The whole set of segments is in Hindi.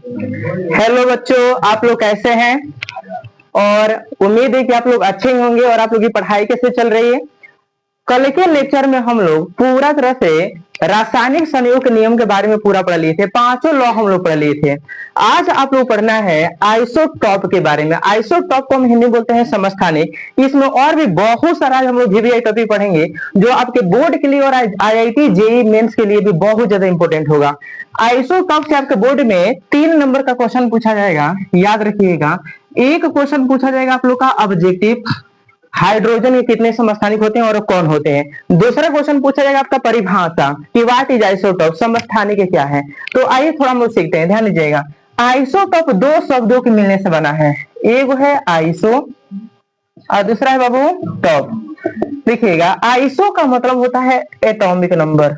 हेलो बच्चों, आप लोग कैसे हैं? और उम्मीद है कि आप लोग अच्छे होंगे और आप लोग की पढ़ाई कैसे चल रही है। कल के लेक्चर में हम लोग पूरा तरह से रासायनिक संयोग के नियम के बारे में पूरा पढ़ लिए थे, पांचों लॉ हम लोग पढ़ लिए थे। आज आप लोग पढ़ना है आइसोटॉप के बारे में। आइसोटॉप को हम हिंदी में बोलते हैं समस्थानिक। इसमें और भी बहुत सारा हम लोग वीवीआई टॉपिक पढ़ेंगे जो आपके बोर्ड के लिए और आईआईटी जेईई मेंस के लिए भी बहुत ज्यादा इंपॉर्टेंट होगा। आइसोटॉप से आपके बोर्ड में 3 नंबर का क्वेश्चन पूछा जाएगा, याद रखिएगा। एक क्वेश्चन पूछा जाएगा आप लोग का ऑब्जेक्टिव, हाइड्रोजन के कितने समस्थानिक होते हैं और कौन होते हैं। दूसरा क्वेश्चन पूछा जाएगा आपका परिभाषा कि व्हाट इज आइसोटॉप, समस्थानिक क्या है। तो आइए थोड़ा हम लोग सीखते हैं, ध्यान दीजिएगा। आइसोटॉप दो शब्दों के मिलने से बना है, एक है आइसो और दूसरा है बाबू टॉप। देखिएगा, आइसो का मतलब होता है एटॉमिक नंबर।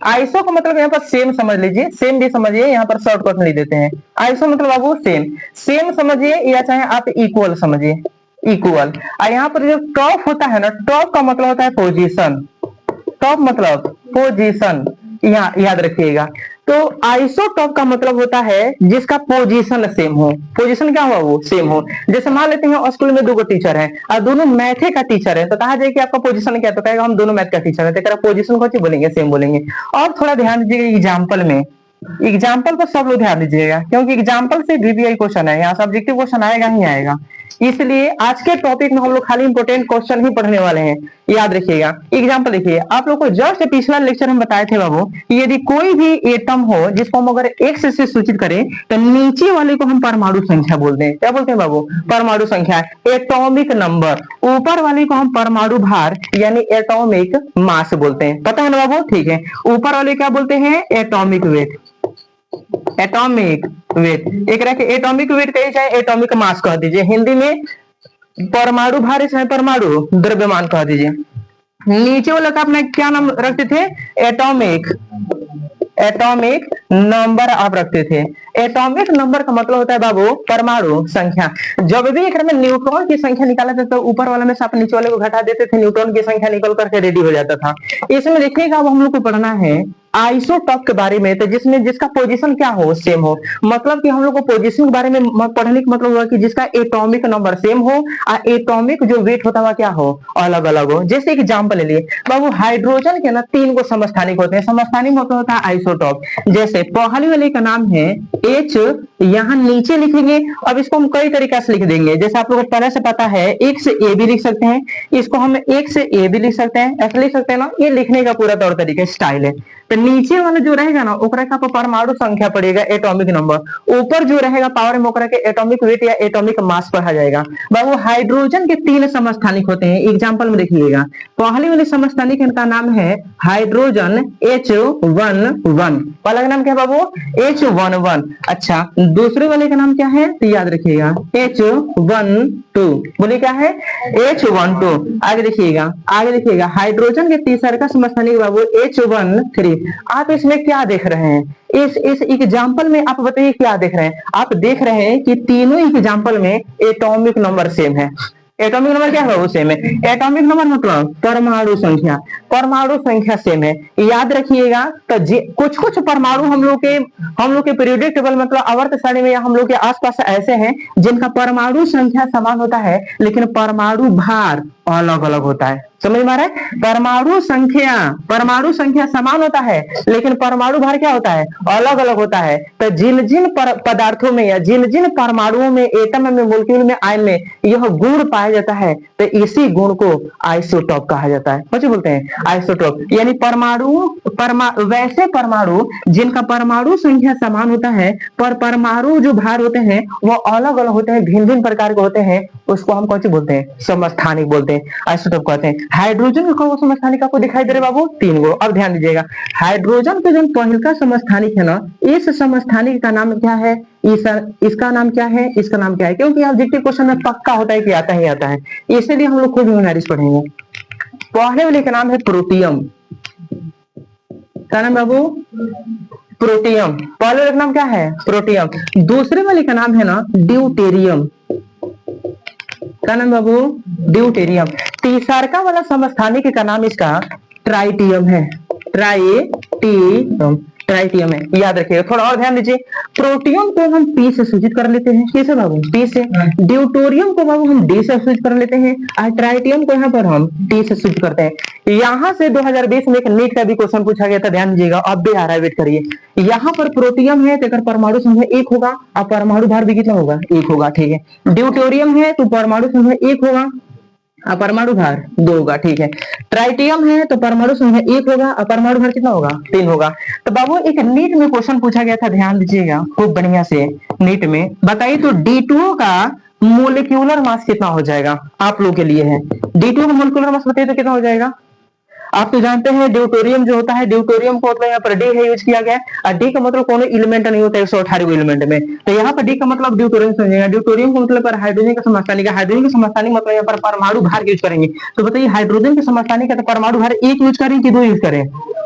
आइसो का मतलब यहाँ पर सेम समझ लीजिए, सेम भी समझिए, यहाँ पर शॉर्टकट नहीं देते हैं। आइसो मतलब बाबू सेम, सेम समझिए या चाहे आप इक्वल समझिए, इक्वल। और यहाँ पर जो टॉप होता है ना, टॉप का मतलब होता है पोजीशन। टॉप मतलब पोजीशन, यहाँ याद रखिएगा। तो आइसोटॉप का मतलब होता है जिसका पोजीशन सेम हो। पोजीशन क्या हुआ, वो सेम हो। जैसे मान लेते हैं स्कूल में 2 टीचर हैं और दोनों मैथ का टीचर है, तो कहा जाए कि आपका पोजीशन क्या है, तो कहेगा हम दोनों मैथ का टीचर है, तो पोजीशन को बोलेंगे, सेम बोलेंगे। और थोड़ा ध्यान दीजिएगा एग्जाम्पल में, एग्जाम्पल पर सब लोग ध्यान दीजिएगा, क्योंकि एग्जाम्पल से वीवीआई क्वेश्चन है, यहाँ सब्जेक्टिव क्वेश्चन आएगा ही आएगा। इसलिए आज के टॉपिक में हम लोग खाली इंपोर्टेंट क्वेश्चन ही पढ़ने वाले हैं, याद रखिएगा। एग्जाम्पल देखिए, आप लोग को जस्ट पिछला लेक्चर में बताए थे बाबू, यदि कोई भी एटम हो जिसको हम अगर एक्स से सूचित करें तो नीचे वाले को हम परमाणु संख्या बोलते हैं। क्या बोलते हैं बाबू? परमाणु संख्या, एटॉमिक नंबर। ऊपर वाले को हम परमाणु भार यानी एटॉमिक मास बोलते हैं, पता है ना बाबू? ठीक है, ऊपर वाले क्या बोलते हैं? Atomic weight. एटॉमिक वेट एक रखे, एटॉमिक वेट कहे चाहे एटॉमिक मास कह दीजिए, हिंदी में परमाणु भार चाहे परमाणु द्रव्यमान कह दीजिए। नीचे वाला का अपना क्या नाम रखते थे? एटॉमिक, एटॉमिक नंबर आप रखते थे। एटॉमिक नंबर का मतलब होता है बाबू परमाणु संख्या। जब भी एक में न्यूट्रॉन की संख्या निकाला था तो ऊपर वाला में से आप नीचे वाले को घटा देते थे, न्यूट्रॉन की संख्या निकल करके रेडी हो जाता था। इसमें देखिएगा, अब हम लोग को पढ़ना है आइसोटॉप के बारे में, तो जिसमें जिसका पोजीशन क्या हो, सेम हो। मतलब कि हम लोग को पोजीशन के बारे में पढ़ने का मतलब हुआ कि जिसका एटॉमिक नंबर सेम हो और एटॉमिक जो वेट होता हुआ क्या हो, अलग अलग हो। जैसे एग्जांपल ले लिए बाबू, हाइड्रोजन के ना 3 को समस्थानिक होते हैं। समस्थानिक होता है आइसोटॉप। जैसे पहले वाले का नाम है H, यहाँ नीचे लिखेंगे। अब इसको हम कई तरीके से लिख देंगे, जैसे आप लोगों को पहले से पता है, एक से ए भी लिख सकते हैं, इसको हम एक से ए भी लिख सकते हैं, ऐसे लिख सकते हैं ना। ये लिखने का पूरा तौर तरीका स्टाइल है। तो नीचे वाला जो रहेगा ना, ओकरा का परमाणु संख्या पड़ेगा, एटॉमिक नंबर। ऊपर जो रहेगा पावर में, ओकरा के एटॉमिक वेट या एटॉमिक मास पढ़ा जाएगा। बाबू, हाइड्रोजन के 3 समस्थानिक होते हैं, एग्जांपल में देखिएगा। पहले वाले समस्थानिक का नाम है हाइड्रोजन H11। पहला का नाम क्या है बाबू? H11। अच्छा, दूसरे वाले का नाम क्या है, तो याद रखिएगा H12। बोले क्या है? H12। आगे देखिएगा, आगे देखिएगा, हाइड्रोजन के तीसरा का समस्थानिक बाबू H13। आप इसमें क्या देख रहे हैं? इस एग्जाम्पल में आप बताइए क्या देख रहे हैं? आप देख रहे हैं कि तीनों एग्जाम्पल में एटॉमिक नंबर सेम है। एटॉमिक नंबर क्या है वो? सेम है। एटॉमिक नंबर मतलब परमाणु संख्या, परमाणु संख्या सेम है, याद रखिएगा। तो कुछ कुछ परमाणु हम लोग के पीरियोडिक टेबल मतलब आवर्त सारणी में या हम लोग के आसपास ऐसे हैं जिनका परमाणु संख्या समान होता है लेकिन परमाणु भार अलग अलग होता है। समझ में आ रहा है? परमाणु संख्या समान होता है लेकिन परमाणु भार क्या होता है? अलग अलग होता है। तो जिन जिन पदार्थों में या जिन जिन परमाणुओं में, एटम में, मोलिक्यूल में, आयन में यह गुण पाया जाता है तो इसी गुण को आइसोटॉप कहा जाता है। बच्चे बोलते हैं आइसोटॉप, यानी वैसे परमाणु जिनका परमाणु संख्या समान होता है पर परमाणु जो भार होते हैं वो अलग अलग होते हैं, भिन्न भिन्न प्रकार के होते हैं, उसको हम कौन सी बोलते हैं? समस्थानिक बोलते हैं, आइसोटॉप कहते हैं। हाइड्रोजन का समस्थानिक आपको दिखाई दे रहे बाबू 3 गो। अब ध्यान दीजिएगा, हाइड्रोजन का जो पहला समस्थानिक है ना, इस समस्थानिक का नाम क्या है? इसका नाम क्या है? इसका नाम क्या है? क्योंकि ऑब्जेक्टिव क्वेश्चन में पक्का होता है कि आता ही आता है, इसलिए हम लोग खुद न्यूमेरिक्स पढ़ेंगे। पहले वाले का नाम है प्रोटियम। क्या नाम बाबू? प्रोटियम। पहले वाले का नाम क्या है? प्रोटियम। दूसरे वाले का नाम है ना ड्यूटेरियम। क्या नाम बाबू? ड्यूटेरियम। तीसरा वाला समस्थानिक का नाम इसका ट्राइटियम है। ट्राइटियम। ट्राइटियम है, याद रखिएगा। थोड़ा और ध्यान दीजिए, प्रोटियम को हम पी से सूचित कर लेते हैं, कैसे बाबू, पी से। ड्यूटोरियम को बाबू हम डी से सूचित कर लेते हैं, और ट्राइटियम को यहाँ पर हम टी से सूचित करते हैं। यहाँ से 2020 में एक नीट का भी क्वेश्चन पूछा गया था, ध्यान दीजिएगा, अब भी आ रहा है, वेट करिए। यहाँ पर प्रोटियम है तो परमाणु संख्या 1 होगा, और परमाणु भार भी कितना होगा, 1 होगा, ठीक है। ड्यूटोरियम है तो परमाणु संख्या 1 होगा, अपरमाणु भार 2 होगा, ठीक है। ट्राइटियम है तो परमाणु संख्या 1 होगा, अपरमाणु भार कितना होगा, 3 होगा। तो बाबू एक नीट में क्वेश्चन पूछा गया था, ध्यान दीजिएगा खूब बढ़िया से। नीट में बताइए तो D2O का मोलिक्यूलर मास कितना हो जाएगा, आप लोग के लिए है। D2O का मोलिक्यूलर मास बताइए तो कितना हो जाएगा। आप तो जानते हैं ड्यूटोरियम जो होता है, ड्यूटोरियम को मतलब यहाँ पर डी है यूज किया गया है, और डी का मतलब कोनो एलिमेंट नहीं होता है 118 एलिमेंट में, तो यहाँ पर डी का मतलब ड्यूटोरियम समझिएगा। ड्यूटोरियम का मतलब पर हाइड्रोजन का समस्थानिक है, हाइड्रोजन का समस्थानिक मतलब यहाँ पर परमाणु भार यूज करेंगे। तो बताइए हाइड्रोजन के समस्थानिक है तो परमाणु भार 1 यूज करें कि 2 यूज करें,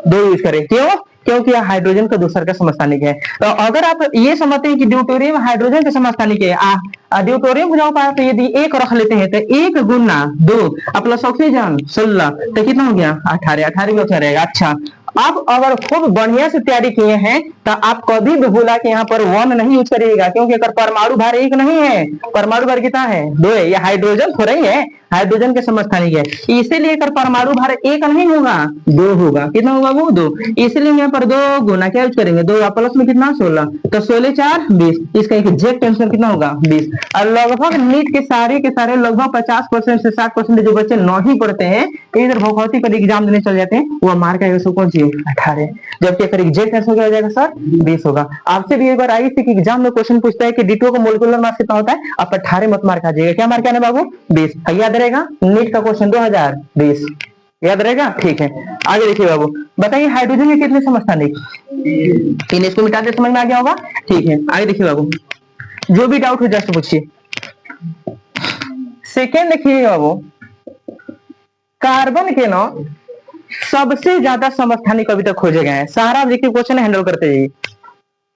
2 यूज करें, क्यों, क्योंकि यह हाइड्रोजन का दूसरा का समस्थानिक है। तो अगर आप ये समझते हैं कि ड्यूटोरियम हाइड्रोजन के समस्थानिक है, ड्यूटोरियम को जाओ तो यदि 1 रख लेते हैं तो 1 गुना 2 प्लस ऑक्सीजन 16, तो कितना हो गया 18, 18 में क्या रहेगा। अच्छा, अब अगर खूब बढ़िया से तैयारी किए हैं तो आप कभी भी बोला कि यहाँ पर 1 नहीं यूज करिएगा, क्योंकि अगर परमाणु भार 1 नहीं है, परमाणु भार कितना है, 2 है। ये हाइड्रोजन थोड़ा ही है, हाइड्रोजन के समस्थानिक है, इसीलिए अगर परमाणु भार 1 नहीं होगा, 2 होगा, कितना होगा वो 2, इसलिए यहाँ पर 2 गुना क्या यूज करेंगे, 2 प्लस में कितना 16, तो 16 4 20, इसका एग्जैक्ट आंसर कितना होगा 20। और लगभग नीट के सारे लगभग 50% से 60% जो बच्चे नहीं पढ़ते हैं, इधर भौतिक पर एग्जाम देने चल जाते हैं, वो मार्क आएगा कौन सी 18, जबकि अगर एग्जैक्ट आंसर क्या हो जाएगा सर 20 होगा। आपसे भी एक बार आई थी कि एग्जाम में क्वेश्चन पूछता है कि D2O का मोलिकुलर मास कितना होता है, आप 18 मत मार्क आ जाएगा, क्या मार्क आना बाबू 20, याद रहेगा। नीट का क्वेश्चन 2020 याद रहेगा, ठीक है। आगे देखिए बाबू, बताइए हाइड्रोजन के कितने समस्थानिक, इन इसको मिटा दे, समझ में आ गया होगा, ठीक है। आगे देखिए बाबू, जो भी डाउट हो जस्ट पूछिए। सेकेंड देखिए बाबू, कार्बन के ना सबसे ज्यादा समस्थानिक अभी तक खोजे गए हैं, सारा देखिए क्वेश्चन हैंडल करते जाइए।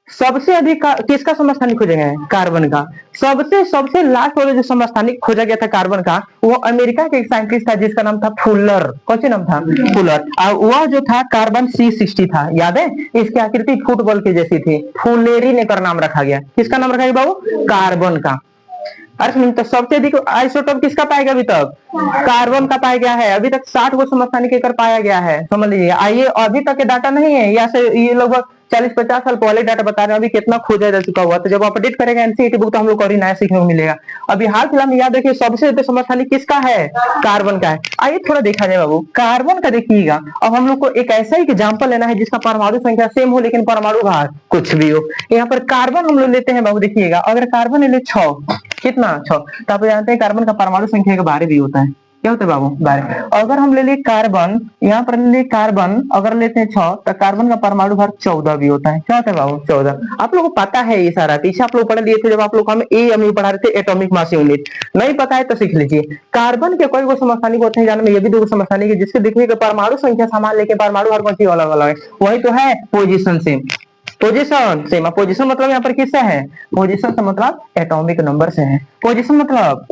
सबसे अधिक किसका समस्थानिक खोजा गया है, कार्बन का। सबसे लास्ट वाला जो समस्थानिक खोजा गया था कार्बन का, वो अमेरिका के एक साइंटिस्ट था जिसका नाम था फुलर, कौन सा नाम था, फुलर। और वह जो था कार्बन C60 था, याद है, इसकी आकृति फुटबॉल की जैसी थी, फुलेरी ने कर नाम रखा गया। किसका नाम रखा गया बाबू, कार्बन का। अरे तो सबसे अधिक आइसोटोप किसका पाया गया अभी तक, कार्बन का पाया गया है। अभी तक 60 को समस्थानिक कर पाया गया है, समझ लीजिए। आइए अभी तक के डाटा नहीं है, या से ये लगभग 40-50 साल पहले डाटा बता रहे हैं, अभी कितना खोजा जा चुका हुआ। तो जब अपडेट करेगा एनसीईआरटी बुक तो हम लोग को और नया सीखने को मिलेगा। अभी हाल फिलहाल में याद रखिए सबसे ज्यादा समस्थानिक किसका है, कार्बन का है। आइए थोड़ा देखा जाए बाबू, कार्बन का देखिएगा। अब हम लोग को एक ऐसा ही एग्जाम्पल लेना है जिसका परमाणु संख्या सेम हो लेकिन परमाणु भार कुछ भी हो। यहाँ पर कार्बन हम लोग लेते हैं बाबू, देखिएगा अगर कार्बन ले 6, कितना 6, तो आप जानते हैं कार्बन का परमाणु संख्या का 12 भी होता है, क्या होता है बाबू 12। अगर हम ले लिए कार्बन, यहाँ पर ले कार्बन अगर लेते हैं 6, तो कार्बन का परमाणु भार 14 भी होता है, क्या होता है बाबू 14। आप लोगों को पता है ये सारा, पीछे आप लोग पढ़ लिए थे जब आप लोग हमें एएमयू पढ़ा रहे थे, एटॉमिक मास यूनिट। नहीं पता है तो सीख लीजिए। कार्बन के कोई समस्थानिक होते हैं जानने में, ये भी 2 समस्थानिक है जिससे देखिए परमाणु संख्या समान लेके परमाणु भार कौन सी अलग अलग है, वही तो है position same. Position same, position मतलब यहाँ पर किससे है, पोजीशन से मतलब एटॉमिक नंबर से है, पोजीशन मतलब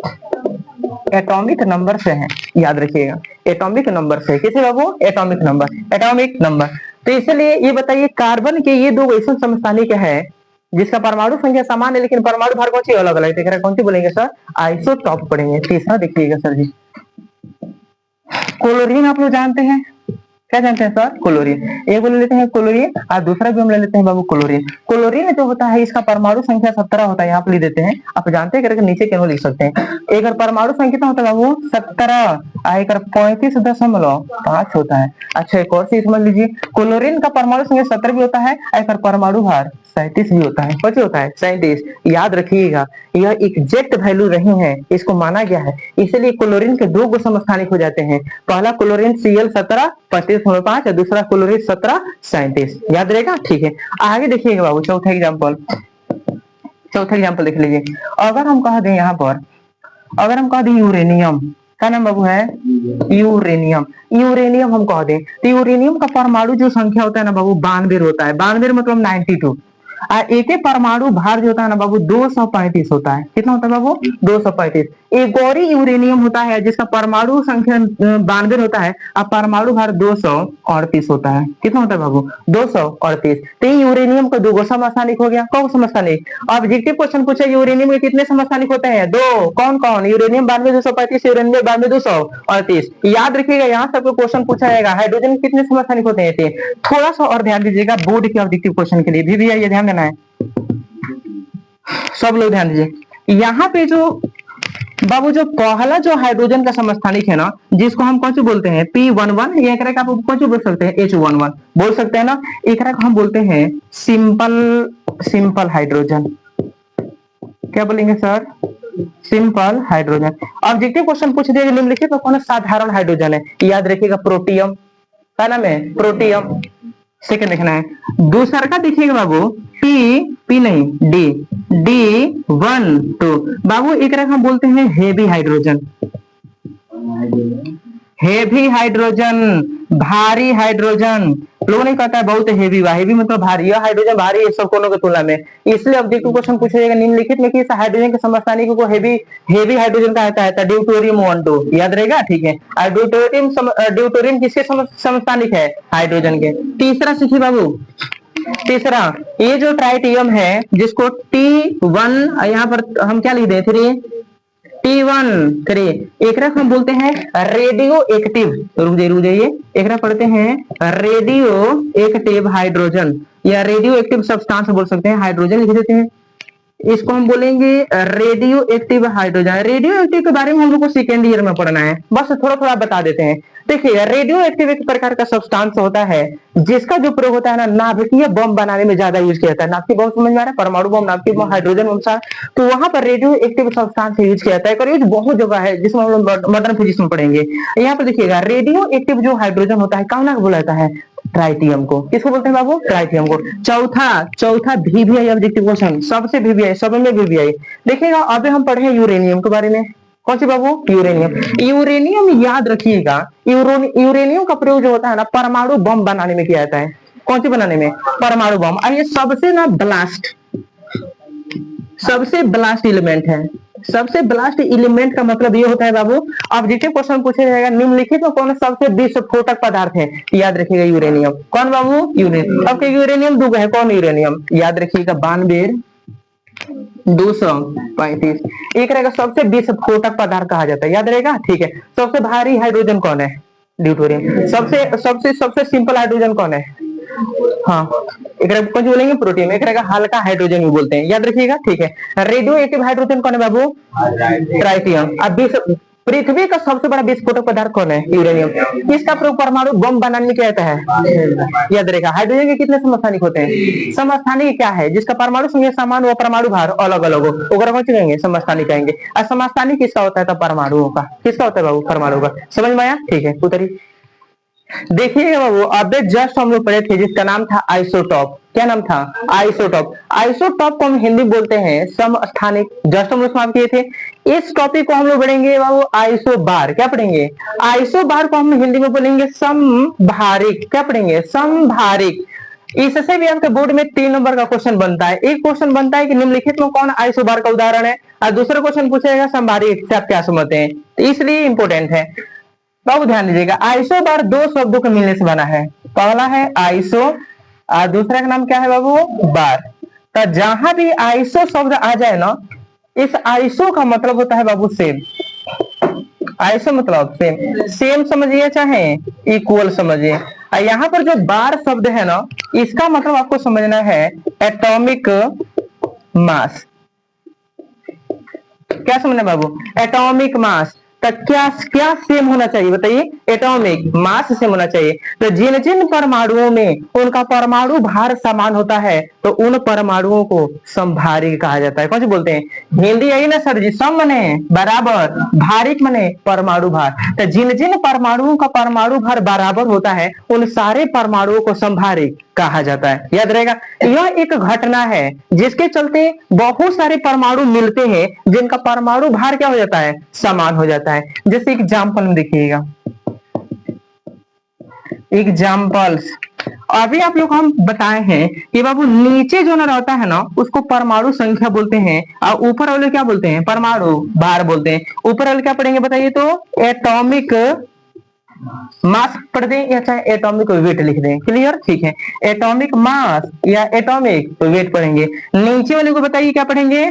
एटॉमिक नंबर से है, याद रखिएगा एटॉमिक नंबर से। किसे बाबू, एटॉमिक नंबर, एटॉमिक नंबर। तो इसलिए ये बताइए कार्बन के ये 2 ऐसे समस्थानिक है जिसका परमाणु संख्या समान है लेकिन परमाणु भार कौन सी अलग अलग, देख रहे कौन सी बोलेंगे सर, आइसोटॉप पढ़ेंगे। तीसरा देखिएगा सर जी, क्लोरीन आप लोग जानते हैं, क्या जानते हैं सर, क्लोरीन। एक ले लेते हैं क्लोरीन और दूसरा भी हम ले लेते हैं बाबू क्लोरीन। क्लोरीन जो होता है इसका परमाणु संख्या 17 होता है, यहाँ पे लिख देते हैं, आप जानते हैं करके नीचे क्यों लिख सकते हैं। एक परमाणु संख्या कितना होता है बाबू 17, एक 35.5 होता है। अच्छा एक और चीज समझ लीजिए, क्लोरीन का परमाणु संख्या 17 भी होता है, एक परमाणु भार 37 भी होता है, कैसे होता है 37। याद रखिएगा यह एग्जैक्ट वैल्यू नहीं है, इसको माना गया है, इसलिए क्लोरीन के 2 समस्थानिक हो जाते हैं। पहला क्लोरीन Cl17 35.5 और दूसरा क्लोरीन 17 37, याद रहेगा, ठीक है। आगे देखिएगा बाबू चौथा एग्जाम्पल देख लीजिए। अगर हम कह दें यहाँ पर, अगर हम कह दें यूरेनियम, क्या नाम बाबू है, यूरेनियम हम कह दें तो यूरेनियम का परमाणु जो संख्या होता है ना बाबू 92 होता है, 92 मतलब 92। और एक परमाणु भार जो होता है ना बाबू 235 होता है, कितना होता है बाबू 235। एक और ही यूरेनियम होता है जिसका परमाणु संख्या 92 होता है और परमाणु भार 238 होता है। कितना होता है बाबू? 238। तो यूरेनियम का 2 समस्थानिक हो गया। कौन समस्थानिक? ऑब्जेक्टिव क्वेश्चन पूछा यूरेनियम के कितने समस्थानिक होते हैं? 2। कौन कौन? Uranium 92 235, uranium 92 238। याद रखिएगा, यहाँ सबको क्वेश्चन पूछा जाएगा हाइड्रोजन के कितने समस्थानिक होते हैं। 3। थोड़ा सा और ध्यान दीजिएगा बोर्ड के ऑब्जेक्टिव क्वेश्चन के लिए भी ये ध्यान देना है। सब लोग ध्यान दीजिए, यहाँ पे जो बाबू जो पहला जो हाइड्रोजन का समस्थानिक है ना, जिसको हम कौन सी बोलते हैं? P11, ये एक आप कौन सी बोल सकते हैं? H11 बोल सकते हैं ना। एक हम बोलते हैं सिंपल हाइड्रोजन। क्या बोलेंगे sir? Simple hydrogen. Objective question पूछ दिया निम्नलिखित में कौन साधारण हाइड्रोजन है? याद रखिएगा प्रोटियम। क्या नाम है? प्रोटियम। सेकंड लिखना है। दूसरा का देखिएगा बाबू पी नहीं D12 बाबू एक हम बोलते हैं हेवी हाइड्रोजन। हेवी हाइड्रोजन, भारी हाइड्रोजन। लोगों ने कहता है बहुत हेवी हुआ, हेवी मतलब भारी। यह हाइड्रोजन भारी है सब कोनों की तुलना में, इसलिए ऑब्जेक्टिव क्वेश्चन पूछा जाएगा निम्नलिखित में किस हाइड्रोजन के समस्थानिक को हेवी हाइड्रोजन कहा जाता है? ड्यूटेरियम 12। याद रहेगा, ठीक है। और ड्यूटेरियम किसके समस्थानिक है? हाइड्रोजन के। तीसरा सीखिए बाबू, तीसरा ये जो ट्राइटियम है जिसको T1 यहाँ पर हम क्या लिख दें? T13। एक हम बोलते हैं रेडियो एक्टिव। रुक जाइए, एक पढ़ते हैं रेडियो एक्टिव हाइड्रोजन या रेडियो एक्टिव सब्सटेंस बोल सकते हैं, हाइड्रोजन लिख देते हैं। इसको हम बोलेंगे radio active hydrogen. Radio active के बारे में हम लोग को सेकेंड ईयर में पढ़ना है, बस थोड़ा थोड़ा बता देते हैं। देखिए रेडियो एक्टिव एक प्रकार का सब्सटेंस होता है जिसका जो प्रयोग होता है ना नाभिकीय बम बनाने में ज्यादा यूज किया जाता है। नाभिकीय बम समझ में आ रहा है? परमाणु बम, नाभिकीय बम, हाइड्रोजन बम सा, तो वहां पर रेडियो एक्टिव सब्सटेंस यूज किया जाता है। और यूज बहुत जगह है जिसमें हम लोग मॉडर्न फिजिक्स में पढ़ेंगे। यहाँ पर देखिएगा रेडियो एक्टिव जो हाइड्रोजन होता है कौन बोला जाता है? ट्राइटियम को। किसको बोलते हैं बाबू? ट्राइटियम को। चौथा VVI ऑब्जेक्टिव क्वेश्चन, सबसे VVI, सब में VVI। देखिएगा अभी हम पढ़े यूरेनियम के बारे में। कौन सी बाबू? यूरेनियम। यूरेनियम याद रखिएगा, यूरेनियम का प्रयोग जो होता है ना परमाणु बम बनाने में किया जाता है। कौन सी बनाने में? परमाणु बम। और ये सबसे ब्लास्ट एलिमेंट है। सबसे ब्लास्ट एलिमेंट का मतलब ये होता है बाबू, ऑब्जेक्टिव क्वेश्चन पूछा जाएगा निम्नलिखित में कौन सबसे विस्फोटक पदार्थ है? याद रखिएगा यूरेनियम। कौन बाबू? यूरेनियम। अब यूरेनियम 2 है, कौन यूरेनियम? याद रखिएगा 92 235। एक रहेगा सबसे विस्फोटक पदार्थ कहा जाता है, याद रहेगा, ठीक है। सबसे भारी हाइड्रोजन कौन है? ड्यूटेरियम। सबसे सिंपल हाइड्रोजन कौन है? हाँ, एक कुछ बोलेंगे प्रोटीन। एक रहेगा हल्का हाइड्रोजन भी बोलते हैं, याद रखिएगा, ठीक है। रेडियो एक्टिव हाइड्रोजन कौन है बाबू? ट्राइटियम। अब पृथ्वी का सबसे बड़ा विस्फोटक पदार्थ कौन है? यूरेनियम। इसका प्रयोग परमाणु बम बनाने में किया जाता है, याद रहेगा। हाइड्रोजन के कितने समस्थानिक होते हैं? समस्थानिक क्या है? जिसका परमाणु संख्या समान हो, परमाणु भार अलग अलग हो, ओकरा कौन कहेंगे? समस्थानिक कहेंगे। और समस्थानिक किसका होता है? तो परमाणुओं का। किसका होता है बाबू? परमाणु का। समझ में आया? ठीक है, उतरी। देखिएगा बाबू अबे जस्ट हम लोग पढ़े थे जिसका नाम था आइसोटॉप। क्या नाम था? आइसोटॉप। आइसोटॉप को हम हिंदी बोलते हैं समस्थानिक। जस्ट हम लोग समाप्त किए थे। इस टॉपिक को हम लोग पढ़ेंगे बाबू आइसोबार। क्या पढ़ेंगे? आइसोबार को हम हिंदी में बोलेंगे समभारिक। क्या पढ़ेंगे? समभारिक। इससे भी आपके बोर्ड में 3 नंबर का क्वेश्चन बनता है। एक क्वेश्चन बनता है कि निम्नलिखित में कौन आइसोबार का उदाहरण है, और दूसरा क्वेश्चन पूछेगा समभारिक से आप क्या समझते हैं, इसलिए इंपोर्टेंट है। बाबू ध्यान दीजिएगा, आइसोबार 2 शब्दों के मिलने से बना है। पहला है आइसो और दूसरा का नाम क्या है बाबू? बार। तो जहां भी आइसो शब्द आ जाए ना, इस आइसो का मतलब होता है बाबू सेम। आइसो मतलब सेम समझिए चाहे इक्वल समझिए। और यहाँ पर जो बार शब्द है ना, इसका मतलब आपको समझना है एटॉमिक मास। क्या समझना बाबू? Atomic mass. तो क्या सेम होना चाहिए बताइए? एटॉमिक मास सेम होना चाहिए। तो जिन जिन परमाणुओं में उनका परमाणु भार समान होता है तो उन परमाणुओं को समभारिक कहा जाता है। कौन से बोलते हैं? हिंदी यही ना सर जी, सम मने बराबर, भारिक मने परमाणु भार। तो जिन जिन परमाणुओं का परमाणु भार बराबर होता है उन सारे परमाणुओं को समभारिक कहा जाता है, याद रहेगा। यह एक घटना है जिसके चलते बहुत सारे परमाणु मिलते हैं जिनका परमाणु भार क्या हो जाता है? समान हो जाता है। जैसे एग्जाम्पल में देखिएगा, एग्जाम्पल्स। अभी आप लोग को हम बताए हैं कि बाबू नीचे जो ना रहता है ना उसको परमाणु संख्या बोलते हैं और ऊपर वाले क्या बोलते हैं, परमाणु भार बोलते हैं। ऊपर वाले क्या पढ़ेंगे बताइए तो, एटॉमिक मास पढ़ दें या चाहे एटॉमिक वेट लिख दें, क्लियर, ठीक है। एटॉमिक मास या एटॉमिक वेट पढ़ेंगे। नीचे वाले को बताइए क्या पढ़ेंगे,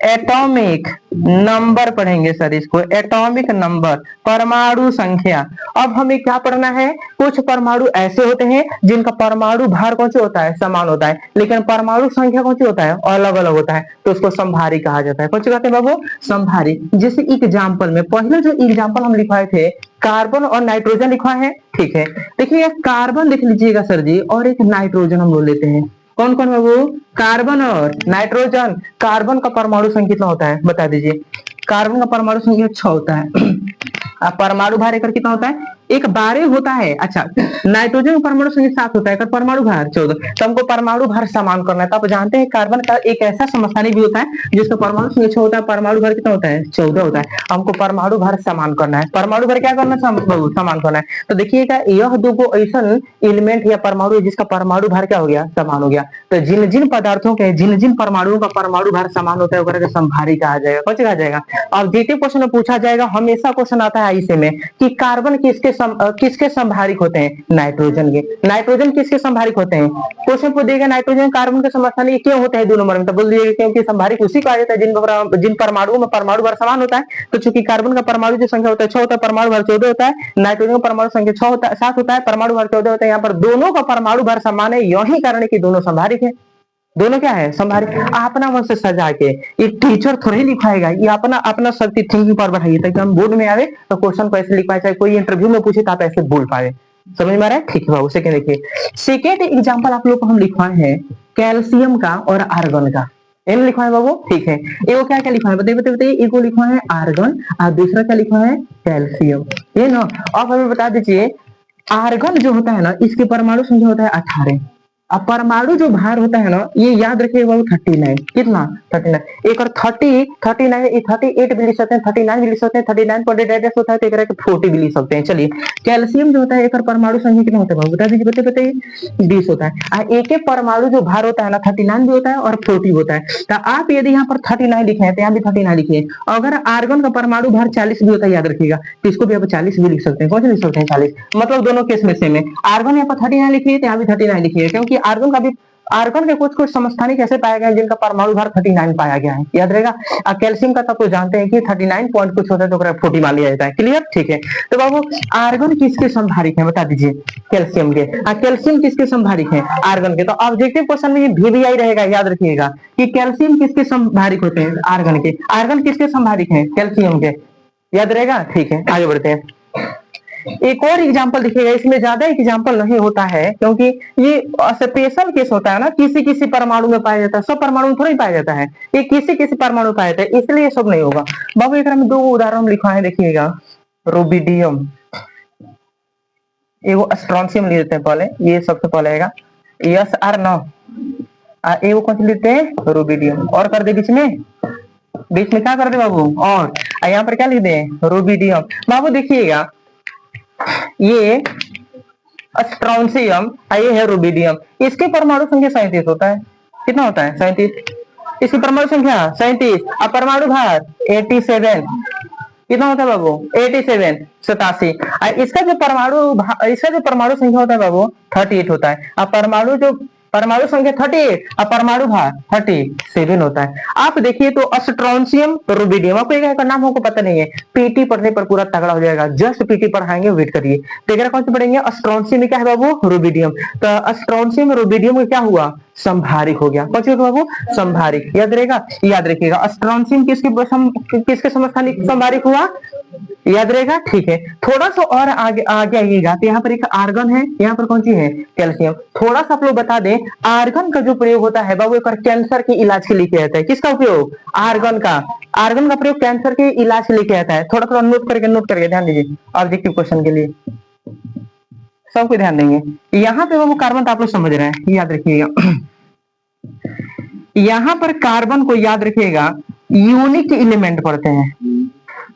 एटॉमिक नंबर पढ़ेंगे सर, इसको एटॉमिक नंबर, परमाणु संख्या। अब हमें क्या पढ़ना है, कुछ परमाणु ऐसे होते हैं जिनका परमाणु भार कौन सा होता है, समान होता है, लेकिन परमाणु संख्या कौन सी होता है, अलग अलग होता है, तो उसको संभारी कहा जाता है। कौन सी कहते हैं बाबू, संभारी। जैसे एग्जाम्पल में पहले जो एग्जाम्पल हम लिखवाए थे, कार्बन और नाइट्रोजन लिखा है, ठीक है। देखिए कार्बन लिख लीजिएगा सर जी, और एक नाइट्रोजन हम बोल लेते हैं। कौन कौन है वो, कार्बन और नाइट्रोजन। कार्बन का परमाणु संख्या कितना होता है बता दीजिए, कार्बन का परमाणु संख्या 6 होता है। परमाणु भार एक कितना होता है, एक 12 होता है। अच्छा, नाइट्रोजन का परमाणु संख्या 7 होता है, परमाणु भार 14। तो हमको परमाणु भार समान करना है। तो आप जानते हैं कार्बन का एक ऐसा समस्थानिक भी होता है जिसका परमाणु संख्या 6 होता है, परमाणु भार कितना होता है, 14 होता है। हमको परमाणु भार समान करना है। परमाणु भार क्या करना है, समान करना है। तो देखिएगा यह दो ऐसा एलिमेंट या परमाणु है जिसका परमाणु भार क्या हो गया, समान हो गया। तो जिन जिन पदार्थों के जिन जिन परमाणुओं का परमाणु भार समान होता है वगैरह संभारी कहा जाएगा। कौन कहा जाएगा। ऑब्जेक्टिव क्वेश्चन में पूछा जाएगा, हमेशा क्वेश्चन आता है आईसी में कि कार्बन किसके संभारिक होते हैं, नाइट्रोजन के। नाइट्रोजन किसके संभारिक होते हैं, क्वेश्चन को देगा नाइट्रोजन कार्बन के समस्थानिक क्यों होते हैं 2 नंबर में, तो बोल दिएगा क्योंकि संभारिक उसी कहा जाता है जिन परमाणुओं में परमाणु भार समान होता है। तो चूंकि कार्बन का परमाणु जो संख्या होता है 6 होता है, परमाणु भार 14 होता है, नाइट्रोजन का परमाणु संख्या 6 होता है, 7 होता है, परमाणु भार 14 होता है। यहाँ पर दोनों का परमाणु भार समान है, यही कारण है कि दोनों संभारिक है। दोनों क्या है, संभारिक। अपना मन से सजा के, एक टीचर थोड़ी लिखाएगा, ये अपना अपना शक्ति थिंकिंग पावर बढ़ाइए ताकि हम बोर्ड में आवे तो क्वेश्चन को ऐसे लिख पाए, चाहे कोई इंटरव्यू में पूछे तो आप ऐसे बोल पाए। समझ में आ रहा है, ठीक है बाबू। सेकेंड देखिए, सेकेंड एग्जाम्पल आप लोग को हम लिखवाए हैं कैल्शियम का और आर्गन का। इन लिखा है बाबू, ठीक है। एगो क्या क्या लिखा है बताइए बताइए, एगो लिखा है आर्गन और दूसरा क्या लिखा है, कैल्शियम, ये ना। अब हमें बता दीजिए, आर्गन जो होता है ना इसके परमाणु संख्या होता है 18। अब परमाणु जो भार होता है ना, ये याद रखिएगा बाबू 39। कितना, 39। एक और 30 39 38 भी लिख सकते हैं, 39 भी लिख सकते हैं, 39.8 होता है तो एक 40 भी लिख सकते हैं। चलिए, कैल्शियम जो होता है एक परमाणु संख्या कितना होता है बाबू बता दीजिए, बताइए 20 होता है। एक एक परमाणु जो भार होता है ना 39 भी होता है और 40 होता है। तो आप यदि यहाँ पर 39 लिखे हैं तो यहाँ भी 39 लिखिए। अगर आर्गन का परमाणु भार 40 भी होता है याद रखिएगा, तो इसको भी आप 40 भी लिख सकते हैं। कौन से लिख सकते हैं, 40। मतलब दोनों केस में सेम है। आर्गन यहाँ पर 39 लिखिए तो यहाँ भी 39 लिखिए, क्योंकि आर्गन के कुछ कुछ समस्थानिक ऐसे पाए गए जिनका परमाणु भार 39 पाया गया है, याद रहेगा। कैल्शियम का तो जानते हैं कि 39 पॉइंट कुछ होता है तो 40 मान लिया जाता है, क्लियर, ठीक है। तो बाबू आर्गन किसके संभारिक है बता दीजिए, कैल्शियम के। कैल्शियम किसके संभारिक है, आर्गन के। तो ऑब्जेक्टिव क्वेश्चन में ये VVI रहेगा, याद रखिएगा कि कैल्शियम किसके संभारिक होते हैं, आर्गन के। आर्गन किसके संभारिक है, कैल्शियम के, याद रहेगा, ठीक है। आगे बढ़ते हैं, एक और एग्जाम्पल दिखेगा। इसमें ज्यादा एग्जाम्पल नहीं होता है क्योंकि ये स्पेशल केस होता है ना, किसी किसी परमाणु में पाया जाता है, सब परमाणु में थोड़ा ही पाया जाता है, ये किसी किसी परमाणु पाया जाता है, इसलिए सब नहीं होगा बाबू। एक में 2 उदाहरण लिखा है, देखिएगा रुबिडियम, एगो स्ट्रोंशियम ले लेते हैं पहले, ये सबसे पहले आएगा SR 9, एगो कौन सी लेते हैं, रुबिडियम। और कर दे बीच में क्या कर दे बाबू, और यहाँ पर क्या लिख दे, रुबिडियम। बाबू देखिएगा, ये स्ट्रोंशियम, ये है रुबिडियम, इसके परमाणु संख्या 37 होता है। कितना होता है, 37। इसकी परमाणु संख्या 37 और परमाणु भार 87। कितना होता है बाबू, 87, 87। इसका जो परमाणु संख्या होता है बाबू 38 होता है। और परमाणु संख्या 38 और परमाणु भार 37 होता है। आप देखिए तो स्ट्रोंशियम रुबिडियम, आपको एक नाम हमको पता नहीं है, पीटी पढ़ने पर पूरा तगड़ा हो जाएगा, जस्ट पीटी पढ़ाएंगे, वेट करिए। तो कौन से पढ़ेंगे, स्ट्रोंशियम में क्या है बाबू, रुबिडियम। तो स्ट्रोंशियम रुबिडियम में क्या हुआ, संभारिक हो गया। कौन सी बाबू, संभारिक, याद रहेगा, याद रखिएगा। स्ट्रोंशियम किसके समस्थानिक संभारिक हुआ, याद रहेगा, ठीक है। थोड़ा सा और आगे आइएगा तो यहाँ पर एक आर्गन है, यहाँ पर कौन सी है, कैल्शियम। थोड़ा सा आप लोग बता दें, आर्गन का जो प्रयोग होता है बाबू एक कैंसर के इलाज के लिए किया जाता है। किसका उपयोग, आर्गन का प्रयोग कैंसर के इलाज के लिए किया जाता है। थोड़ा थोड़ा नोट करके ध्यान दीजिए, ऑब्जेक्टिव क्वेश्चन के लिए सबको ध्यान देंगे। यहाँ पे बाबू कार्बन तो आप लोग समझ रहे हैं, याद रखिएगा। यहाँ पर कार्बन को याद रखिएगा यूनिक एलिमेंट पढ़ते हैं,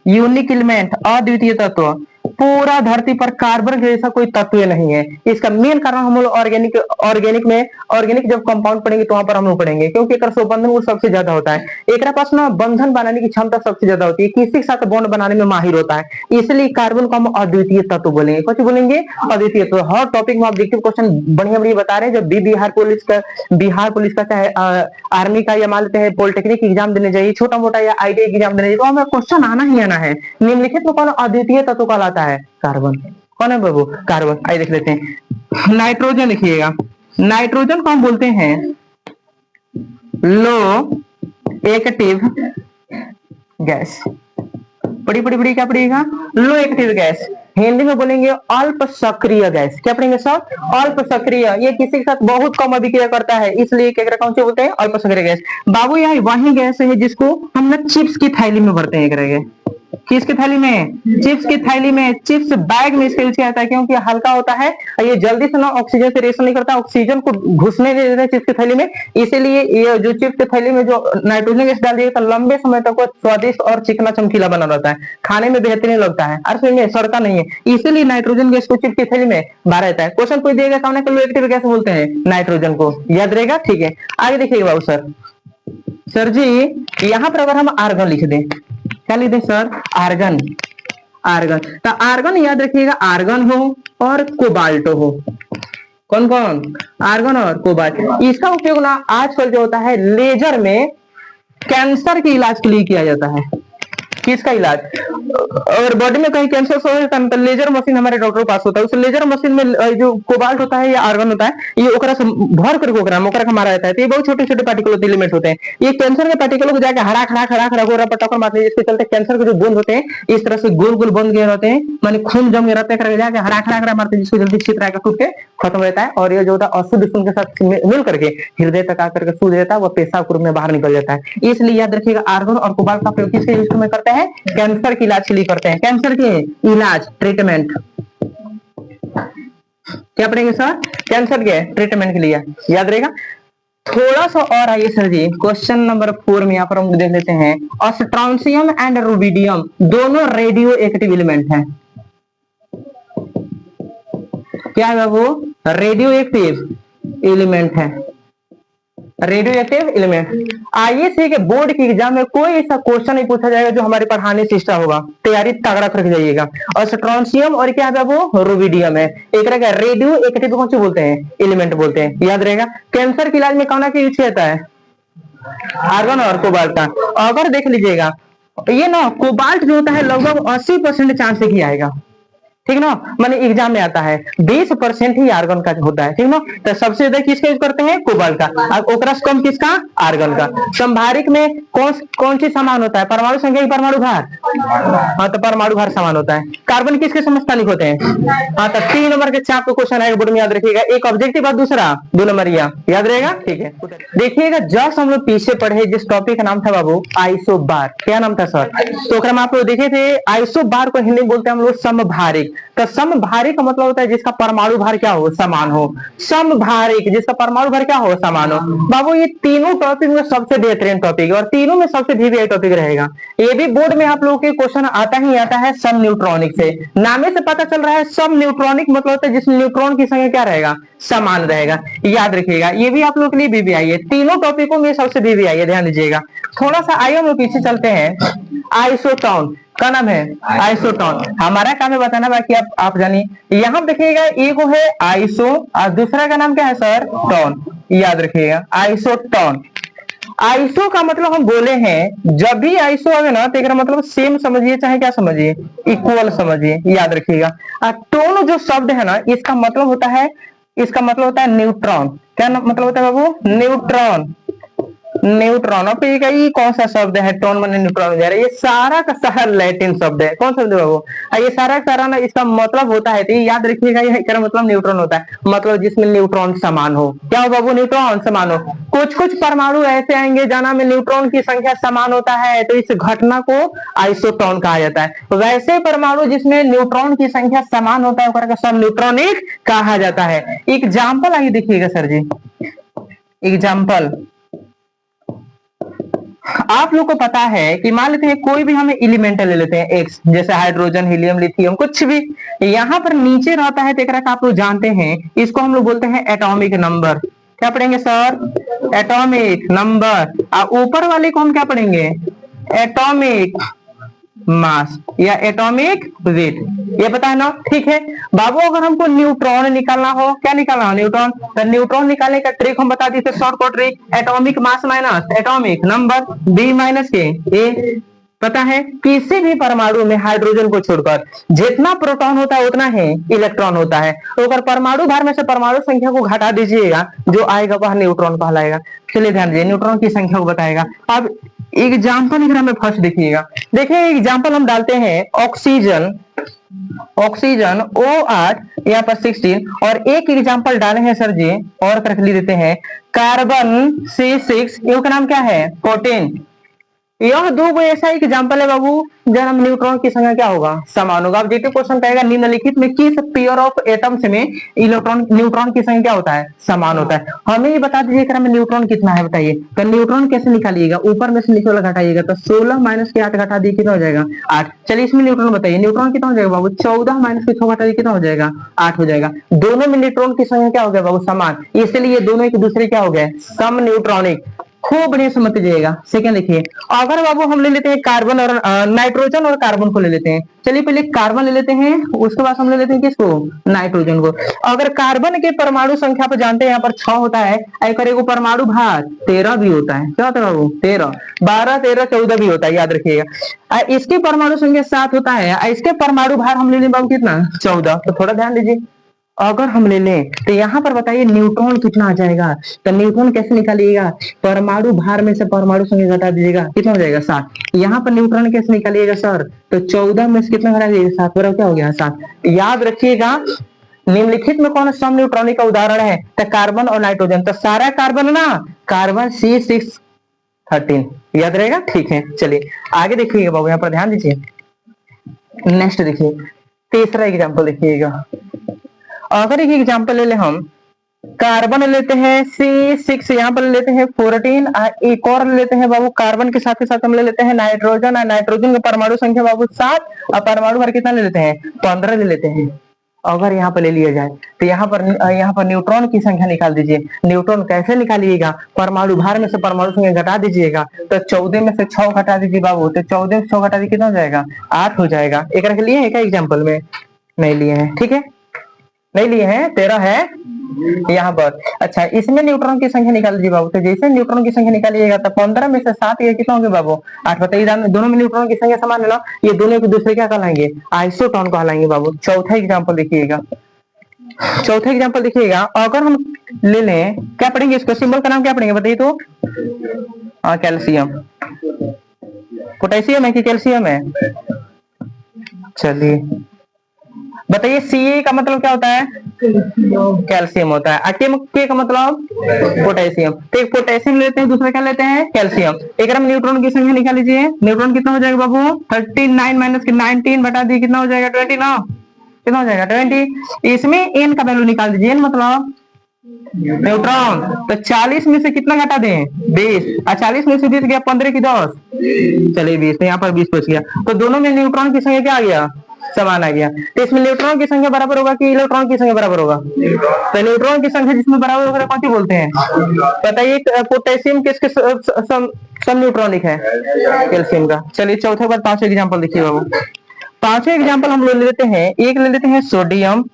यूनिक एलिमेंट, अद्वितीय तत्व। पूरा धरती पर कार्बन जैसा कोई तत्व नहीं है। इसका मेन कारण हम लोग ऑर्गेनिक जब कंपाउंड पढ़ेंगे तो वहां पर हम लोग पढ़ेंगे, क्योंकि एक बंधन वो सबसे ज्यादा होता है, एक पास ना बंधन बनाने की क्षमता सबसे ज्यादा होती है, किसी के साथ बॉन्ड बनाने में माहिर होता है, इसलिए कार्बन को हम अद्वितीय तत्व बोलेंगे। कुछ बोलेंगे अद्वितीय तत्व। हर टॉपिक में ऑब्जेक्टिव क्वेश्चन बढ़िया बढ़िया बता रहे हैं। जब भी बिहार पुलिस का चाहे आर्मी का या मान लेते हैं पॉलिटेक्निक एग्जाम देने जाइए, छोटा मोटा या आईटीआई एग्जाम देने जाइए, तो हमें क्वेश्चन आना ही आना है। निम्नलिखित में कौन अद्वितीय तत्व कहलाता है? कार्बन। कौन है बाबू? कार्बन। आइए देख लेते हैं। नाइट्रोजन लिखिएगा। नाइट्रोजन को हम बोलते हैं लो एक्टिव गैस। बड़ी क्या पड़ेगा? लो एक्टिव गैस। हिंदी में बोलेंगे अल्प सक्रिय गैस। क्या पढ़ेंगे सर? अल्प सक्रिय। ये किसी के साथ बहुत कम अभिक्रिया करता है, इसलिए क्या कौन से बोलते हैं? अल्प सक्रिय गैस। बाबू यहाँ वही गैस है जिसको हम ना चिप्स की थैली में भरते हैं। किसकी थैली में? चिप्स की थैली में। चिप्स बैग में इसके यूज आता है क्योंकि हल्का होता है, ये जल्दी से ना ऑक्सीजन से रिएक्शन नहीं करता, ऑक्सीजन को घुसने नहीं देता चिप्स की थैली में, इसीलिए ये जो चिप्स की थैली में जो नाइट्रोजन गैस डाल दिया तो लंबे समय तक वो स्वादिष्ट और चिकना चमकीला बना रहता है, खाने में बेहतरीन लगता है और में सड़ता नहीं है, इसीलिए नाइट्रोजन गैस को चिप्स की थैली में भरा रहता है। क्वेश्चन कोई देगा सामने लो एक्टिव गैस बोलते हैं नाइट्रोजन को, याद रहेगा? ठीक है, आगे देखिएगा बाबू। सर जी यहाँ पर अगर हम आर्गन लिख दें, क्या लिख दें सर? आर्गन। आर्गन तो आर्गन याद रखिएगा, आर्गन हो और कोबाल्ट हो। कौन कौन? आर्गन और कोबाल्ट। इसका उपयोग ना आजकल जो होता है लेजर में कैंसर के इलाज के लिए किया जाता है। किसका इलाज? और बॉडी में कहीं कैंसर हो जाता है तो लेजर मशीन हमारे डॉक्टर के पास होता है, उस लेजर मशीन में जो कोबाल्ट होता है या आर्गन होता है, ये ओकरा से भर करके ओकरा मारा जाता है। तो ये बहुत छोटे छोटे पार्टिकल होते हैं, एलिमेंट होते हैं। ये कैंसर के पार्टिकल को जाकर हरा खड़ा गोरा पटाखा मारते हैं, जिसके चलते कैंसर के जो बूंद होते हैं इस तरह से गोल गोल बन गए रहते हैं, माने खून जम गए रहते हैं, जाके हरा खड़ा मारते हैं, जिसको जल्दी छिद्र आकर टूट के खत्म रहता है। और ये जो होता है अशुद्ध खून के साथ मिल करके हृदय तक आकर के सूझ देता है, वह पेशाब रूप में बाहर निकल जाता है। इसलिए याद रखिएगा आर्गन और कोबाल्ट का प्रयोग किसके यूज में करते हैं? कैंसर के इलाज के लिए करते हैं। कैंसर के इलाज, ट्रीटमेंट। क्या पढ़ेंगे सर? कैंसर के ट्रीटमेंट के लिए, याद रहेगा। थोड़ा सा और आइए सर जी, क्वेश्चन नंबर 4 में यहाँ पर हम देख लेते हैं। स्ट्रोंशियम एंड रुबिडियम दोनों रेडियो एक्टिव एलिमेंट हैं। क्या है वो? रेडियो एक्टिव एलिमेंट है। Radio active element. आईएएस के बोर्ड की एग्जाम में कोई ऐसा क्वेश्चन नहीं पूछा जाएगा जो हमारे पढ़ाने से स्टार्ट होगा, तैयारी तगड़ा करके जाइएगा। और स्ट्रोंशियम और क्या है वो? रुबिडियम है। एक रहेगा रेडियो एक्टिव कौन से बोलते हैं? एलिमेंट बोलते हैं, याद रहेगा। कैंसर के इलाज में कौन सा यूज किया है? आर्गन और कोबाल्ट का। अगर देख लीजिएगा ये ना कोबाल्ट जो होता है लगभग 80% चांस से ही आएगा, ठीक ना, माने एग्जाम में आता है। 20% ही आर्गन का होता है, ठीक ना। तो सबसे ज्यादा किसका यूज करते हैं? कोबाल्ट का। और ओकरा से कम किसका? आर्गन का। संभारिक में कौन सी समान होता है? परमाणु संख्या की परमाणु भार? हाँ, तो परमाणु भार समान होता है। कार्बन किसके समस्थानिक होते हैं? हाँ, तो 3 नंबर के चाप क्वेश्चन आएगा बोर्ड में, याद रखिएगा। एक ऑब्जेक्टिव और दूसरा 2 नंबर, याद रहेगा, ठीक है। देखिएगा जस्ट हम लोग पीछे पढ़े जिस टॉपिक का नाम था बाबू आइसोबार। क्या नाम था सर? तो आप लोग देखे थे आइसोबार को हिंदी बोलते हैं हम लोग समभारिक। तो समभारिक का मतलब होता है जिसका परमाणु भार क्या हो? समान हो। समभारिक जिसका परमाणु भार क्या हो? समान हो। बाबू ये तीनों टॉपिक में सबसे बेहतरीन टॉपिक है और तीनों में सबसे वीवीआई टॉपिक रहेगा। ये भी बोर्ड में आप लोगों के क्वेश्चन आता ही आता है सम न्यूट्रॉनिक से। नामे से पता चल रहा है सम न्यूट्रॉनिक मतलब होता है जिसमें न्यूट्रॉन की संख्या क्या रहेगा? समान रहेगा, याद रखिएगा। ये भी आप लोग के लिए वीवीआई है, तीनों टॉपिकों में सबसे वीवीआई है, ध्यान दीजिएगा। थोड़ा सा आइए हम लोग पीछे चलते हैं। आइसोटोन का नाम है आइसोटोन। हमारा काम है बताना, बाकी आप जानिए। यहाँ देखिएगा एक है आइसो और दूसरा का नाम क्या है सर? टोन, याद रखिएगा आइसोटोन। आइसो का मतलब हम बोले हैं जब भी आइसो आवे ना तो एक मतलब सेम समझिए, चाहे क्या समझिए? इक्वल समझिए, याद रखिएगा। और टोन जो शब्द है ना इसका मतलब होता है न्यूट्रॉन। क्या मतलब होता है बाबू? न्यूट्रॉन। न्यूट्रॉन। अब ये कौन सा शब्द है? टोन माने न्यूट्रॉन जा रहा है। ये सारा का सारा लैटिन शब्द है। कौन शब्द है बाबू? ये सारा का सारा ना इसका मतलब होता है, तो याद रखिएगा, ये मतलब न्यूट्रॉन होता है, मतलब जिसमें न्यूट्रॉन समान हो। क्या हो बाबू? न्यूट्रॉन समान हो। कुछ परमाणु ऐसे आएंगे जहां में न्यूट्रॉन की संख्या समान होता है, तो इस घटना को आइसोटोन कहा जाता है। वैसे परमाणु जिसमें न्यूट्रॉन की संख्या समान होता है सब न्यूट्रॉनिक कहा जाता है। एग्जाम्पल आइए देखिएगा सर जी, एग्जाम्पल। आप लोग को पता है कि मान लेते हैं कोई भी हमें एलिमेंट ले लेते हैं एक्स, जैसे हाइड्रोजन, हीलियम, लिथियम, कुछ भी यहाँ पर नीचे रहता है तो एक आप लोग जानते हैं, इसको हम लोग बोलते हैं एटॉमिक नंबर। क्या पढ़ेंगे सर? Atomic number. और ऊपर वाले को हम क्या पढ़ेंगे? एटॉमिक मास या एटॉमिक वेट। ये पता है ना? ठीक है बाबू, अगर हमको न्यूट्रॉन निकालना हो, क्या निकालना हो? न्यूट्रॉन। तो न्यूट्रॉन निकालने का ट्रिक हम बता दी थे, shortcut trick, atomic mass minus atomic number, B minus के ए। पता है किसी भी परमाणु में हाइड्रोजन को छोड़कर जितना प्रोटॉन होता है उतना ही इलेक्ट्रॉन होता है। तो अगर परमाणु भार में से परमाणु संख्या को घटा दीजिएगा, जो आएगा वह न्यूट्रॉन कहलाएगा। चलिए ध्यान दीजिए, न्यूट्रॉन की संख्या को बताएगा। अब एग्जाम्पल में फर्स्ट देखिएगा, देखिए एग्जाम्पल हम डालते हैं ऑक्सीजन, ऑक्सीजन O8 यहाँ पर 16, और एक एग्जाम्पल डाले हैं सर जी और करके लिख देते हैं कार्बन C6, इनका नाम क्या है? 14। यह दो गो ऐसा एग्जाम्पल है बाबू, जब न्यूट्रॉन की संख्या क्या होगा? समान होगा। अब जीटी क्वेश्चन कहेगा निम्नलिखित में किस पेयर ऑफ एटम्स में इलेक्ट्रॉन न्यूट्रॉन की संख्या होता है? समान होता है। हमें ये बता दीजिए कि में न्यूट्रॉन कितना है बताइए। तो न्यूट्रॉन कैसे निकालिएगा? ऊपर में से नीचे वाला घटाइएगा, तो 16 माइनस के 8 घटा दिए कितना हो जाएगा? 8। चलिए इसमें न्यूट्रॉन बताइए, न्यूट्रॉन कितना हो जाएगा बाबू? 14 माइनस के 6 घटा दिए कितना हो जाएगा? 8 हो जाएगा। दोनों में न्यूट्रॉन की संख्या क्या हो गया बाबू? समान, इसलिए दोनों एक दूसरे क्या हो गए? सम न्यूट्रॉनिक। खूब बढ़िया समझ लीजिएगा। सेकंड देखिए, अगर बाबू हम ले लेते हैं कार्बन और नाइट्रोजन और कार्बन को ले लेते हैं। चलिए पहले कार्बन ले लेते हैं, उसके बाद हम ले लेते हैं किसको? नाइट्रोजन को। अगर कार्बन के परमाणु संख्या पर जानते हैं यहाँ पर 6 होता है, एक परमाणु भार 13 भी होता है। क्या होता है बाबू? 13, 12, 13, 14 भी होता है, याद रखिएगा। इसके परमाणु संख्या 7 होता है, इसके परमाणु भार हम ले लें बाबू कितना? 14। तो थोड़ा ध्यान दीजिए, अगर हम ले लें तो यहाँ पर बताइए न्यूट्रॉन कितना आ जाएगा? तो न्यूट्रॉन कैसे निकालिएगा? परमाणु भार में से परमाणु संख्या घटा दीजिएगा, कितना हो जाएगा? 7। यहाँ पर न्यूट्रॉन कैसे निकालिएगा सर? तो 14 में से कितना घटा दीजिएगा? 7 बराबर क्या हो गया? 7। याद रखिएगा, निम्नलिखित में कौन सम न्यूट्रॉनिक का उदाहरण है? तो कार्बन और नाइट्रोजन। तो सारा कार्बन ना, कार्बन C613, याद रहेगा। ठीक है, चलिए आगे देखिएगा बाबू, यहाँ पर ध्यान दीजिए। नेक्स्ट देखिए, तीसरा एग्जाम्पल देखिएगा। अगर एक एग्जाम्पल ले ले, हम कार्बन लेते हैं C6, यहाँ पर लेते हैं 14, एक और लेते हैं बाबू कार्बन के साथ हम ले लेते हैं नाइट्रोजन, और नाइट्रोजन का परमाणु संख्या बाबू 7, और परमाणु भर कितना ले लेते हैं? 15 ले लेते हैं। अगर यहाँ पर ले लिया जाए तो यहाँ पर न्यूट्रॉन की संख्या निकाल दीजिए। न्यूट्रॉन कैसे निकालिएगा? परमाणु भार में से परमाणु संख्या घटा दीजिएगा, तो 14 में से 6 घटा दीजिए बाबू, तो 14 में 6 घटा दीजिए कितना हो जाएगा? 8 हो जाएगा। एक रख लिए है क्या एग्जाम्पल में? नहीं लिए हैं, ठीक है, नहीं लिए हैं, 13 है यहाँ पर। अच्छा, इसमें न्यूट्रॉन की संख्या निकाल दीजिए बाबू। तो जैसे न्यूट्रॉन की संख्या निकालिएगा तो 15 में से 7 ये कितना होंगे बाबू? 8। बताइए, दोनों में न्यूट्रॉन की संख्या समान है ना, ये दोनों एक दूसरे क्या कहलाएंगे? आइसोटॉन कहलाएंगे बाबू। चौथा एग्जाम्पल देखिएगा, चौथा एग्जाम्पल देखिएगा। अगर हम ले लें, क्या पढ़ेंगे इसको? सिंबल का नाम क्या पढ़ेंगे बताइए तो? कैल्शियम। पोटेशियम है कि कैल्शियम है? चलिए बताइए, Ca का मतलब क्या होता है? कैल्शियम होता है। के का मतलब पोटेशियम। तो एक पोटेशियम लेते हैं, दूसरा क्या लेते हैं? कैल्शियम। एक न्यूट्रॉन की संख्या निकाल लीजिए। न्यूट्रॉन कितना हो जाएगा बाबू? 39 माइनस के 19 बटा दी कितना हो जाएगा? 20 ना, कितना हो जाएगा? 20। इसमें n का वैल्यू निकाल दीजिए, n मतलब न्यूट्रॉन। तो 40 में से कितना घटा दें? 20। 40 में से 20 गया, 15 की 10, चलिए 20, यहाँ पर 20 बच गया। तो दोनों में न्यूट्रॉन की संख्या क्या आ गया? समान आ गया। तो इसमें न्यूट्रॉन की संख्या बराबर होगा कि इलेक्ट्रॉन की संख्या बराबर होगा? तो न्यूट्रॉन की संख्या जिसमें बराबर होगा कौन सी बोलते हैं? बताइए, पोटेशियम किसके सम न्यूट्रॉनिक है? कैल्शियम का। चलिए चौथे बार 5 एग्जाम्पल देखिए बाबू। 5 एग्जाम्पल हम ले लेते हैं। एक ले लेते हैं सोडियम,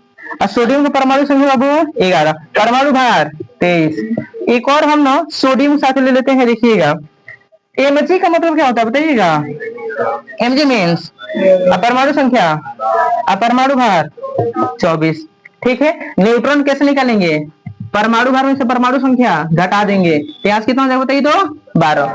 और सोडियम का परमाणु संख्या बाबू 11, परमाणु भार 23। एक और हम ना सोडियम साथ ले लेते हैं, देखिएगा Mg का मतलब क्या होता है बताइएगा? Mg मीन्स अपरमाणु संख्या, अपरमाणु भार 24। ठीक है, न्यूट्रॉन कैसे निकालेंगे? परमाणु भार में से परमाणु संख्या घटा देंगे, तो आज कितना हो जाएगा बताइए तो? 12।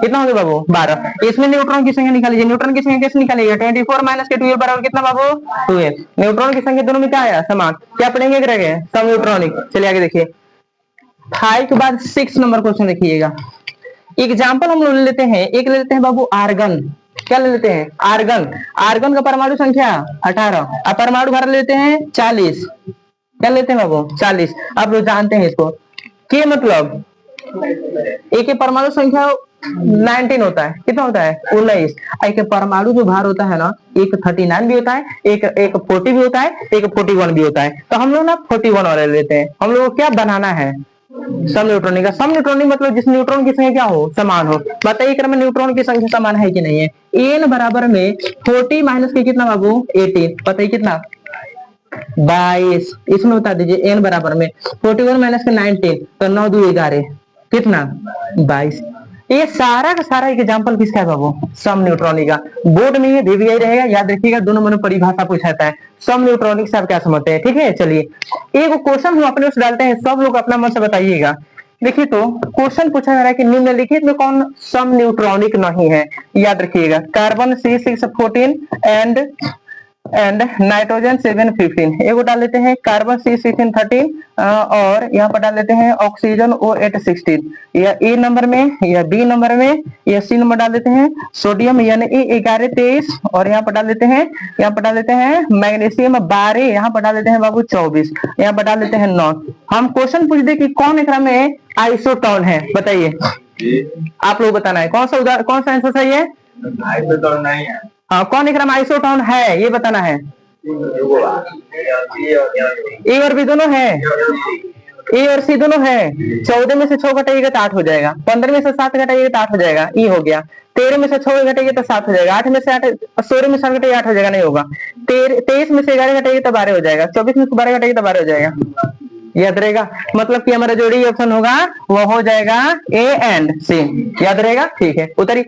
कितना हो गया बाबू? 12। इसमें न्यूट्रॉन की संख्या निकालिए। न्यूट्रॉन की संख्या कैसे निकालिएगा? 24 माइनस के 12 बराबर कितना बाबू? 2। न्यूट्रॉन की संख्या दोनों में क्या आया? समान। क्या पढ़ेंगे सम न्यूट्रॉनिक। चलिए आगे देखिए, 5 के बाद 6 नंबर क्वेश्चन देखिएगा। एग्जाम्पल हम लोग ले लेते हैं, एक ले लेते हैं बाबू आर्गन। क्या ले लेते हैं? आर्गन। आर्गन का परमाणु संख्या 18, और परमाणु भार लेते हैं 40। क्या लेते हैं बाबू? 40। आप लोग जानते हैं इसको, के मतलब एक परमाणु संख्या 19 होता है। कितना होता है? 19। एक परमाणु जो भार होता है ना, एक 39 भी होता है, एक 40 भी होता है, एक 41 भी होता है। तो हम लोग ना 41 वाले लेते हैं। हम लोग को क्या बनाना है? सम न्यूट्रॉनिक का। सम न्यूट्रॉनिक मतलब जिस न्यूट्रॉन की संख्या क्या हो, समान हो। बताइए क्रम में न्यूट्रॉन की संख्या समान है कि नहीं है? एन बराबर में 40 माइनस के कितना बाबू? 18। बताइए कितना? 22। इसमें बता दीजिए एन बराबर में 41 माइनस के 19, तो 9 2 11 कितना? 22। ये सारा का सारा एग्जाम्पल किसका है बाबू? सम न्यूट्रॉनिक का। बोर्ड में ये VVI रहेगा, याद रखिएगा। दोनों में परिभाषा पूछाता है। सम न्यूट्रॉनिक से आप क्या समझते हैं? ठीक है, चलिए एक क्वेश्चन हम अपने उस डालते हैं, सब लोग अपना मन से बताइएगा। देखिए तो क्वेश्चन पूछा जा रहा है कि निम्नलिखित में कौन सम न्यूट्रॉनिक नहीं है? याद रखिएगा, कार्बन C614 एंड नाइट्रोजन 715। एगो डाल लेते हैं कार्बन C613 और यहाँ पर डाल लेते हैं ऑक्सीजन O816। या ए नंबर में, या बी नंबर में, या सी नंबर डाल देते हैं सोडियम Na1123। और यहाँ पर डाल देते हैं, मैग्नीशियम 12। यहाँ पर डाल देते हैं बाबू 24। यहाँ पर डाल देते हैं 9। हम क्वेश्चन पूछ दे कि कौन एकरा में आइसोटोन है, बताइए। आप लोग बताना है कौन सा आंसर सही है? आइसोटोन नहीं है। हाँ, कौन एकरा में आइसोटोन है ये बताना है। ए और बी दोनों है, ए और सी दोनों है। 14 में से 6 घटाइएगा तो 8 हो जाएगा। 15 में से 7 घटाइएगा तो 8 हो जाएगा, ई हो गया। 13 में से 6 घटाइएगा तो 7 हो जाएगा। 8 में से 8, 16 में से 7 घटाइएगा 8 हो जाएगा, नहीं होगा। 23 में से 11 घटाइएगा तो 12 हो जाएगा। 24 में से 12 घटाइएगा तो 12 हो जाएगा। याद रहेगा, मतलब कि हमारा जो डी ऑप्शन होगा वो हो जाएगा ए एंड सी। याद रहेगा, ठीक है, उतरिए।